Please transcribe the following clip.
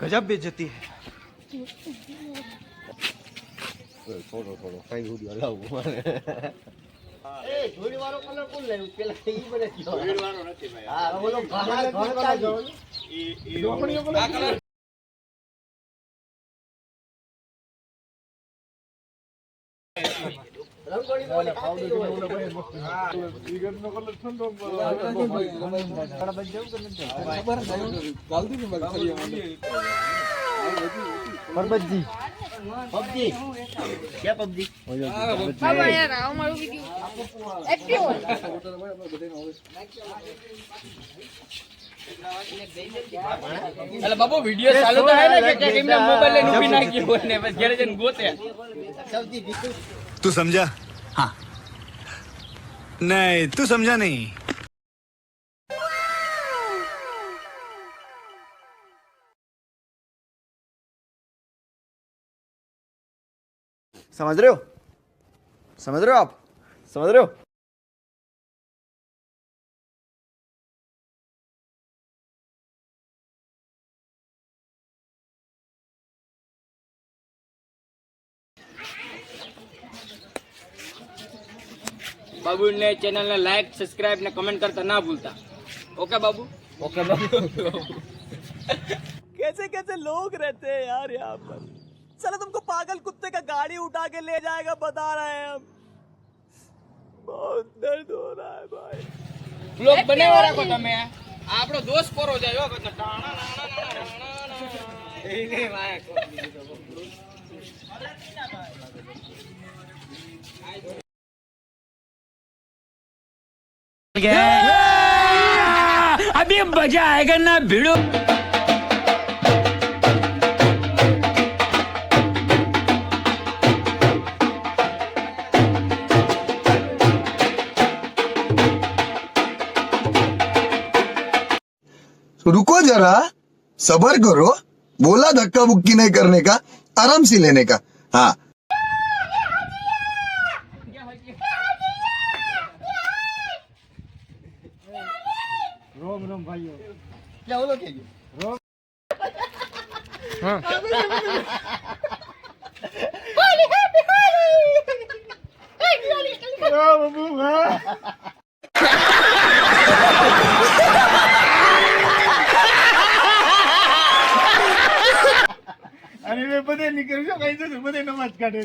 गजब बेइज्जती है। થોડો કઈ ઉડી લાવું મારે એ ધોળી વાળો કલર કોણ લાવ્યું પેલા ઈ મને કયો ધોળી વાળો નથી ભાઈ હા ઓલો ઘણા ઘણા જો ઈ રોકણીઓ બોલો આ કલર રંગોળી બોલે પાવડર ઓલો ભાઈ મસ્ત હા ઈગર નો કલર ઠંડો બડા બજ જાવ કે નથી ખબર જલ્દી ની મગ ફરી પરબતજી પબજી क्या पबजी बाबा यार हमाરું વિડિયો એક્ટિવ અલે બાબુ વિડિયો ચાલુ તો હે ને કે એમને મોબાઈલ લઈને ઊભી નાખી હોય ને બસ ઘરે જઈને ગોતે सब्जी बिकू तू समझा? हाँ नहीं तू समझा नहीं। समझ रहे हो? समझ रहे हो आप? समझ रहे हो? बाबू ने चैनल ने लाइक सब्सक्राइब ने कमेंट करता ना भूलता। ओके बाबू ओके बाबू कैसे कैसे लोग रहते हैं यार यहाँ पर। चलो तुमको पागल कुत्ते का गाड़ी उठा के ले जाएगा बता रहे हैं हम। बहुत दर्द हो रहा है भाई। लोग बने वाला को तमे आपड़ो दोस्त कोरो जायो को ए ने माया को अभी मजा आएगा ना भिड़ो। रुको जरा सबर करो, बोला धक्का बुक्की नहीं करने का, आराम से लेने का। हाँ रोम रोम भाइयों क्या बोलो क्या रोम हाँ बाबू हाँ अरे मैं पता नहीं करूँ कहीं से पता नमाज काटे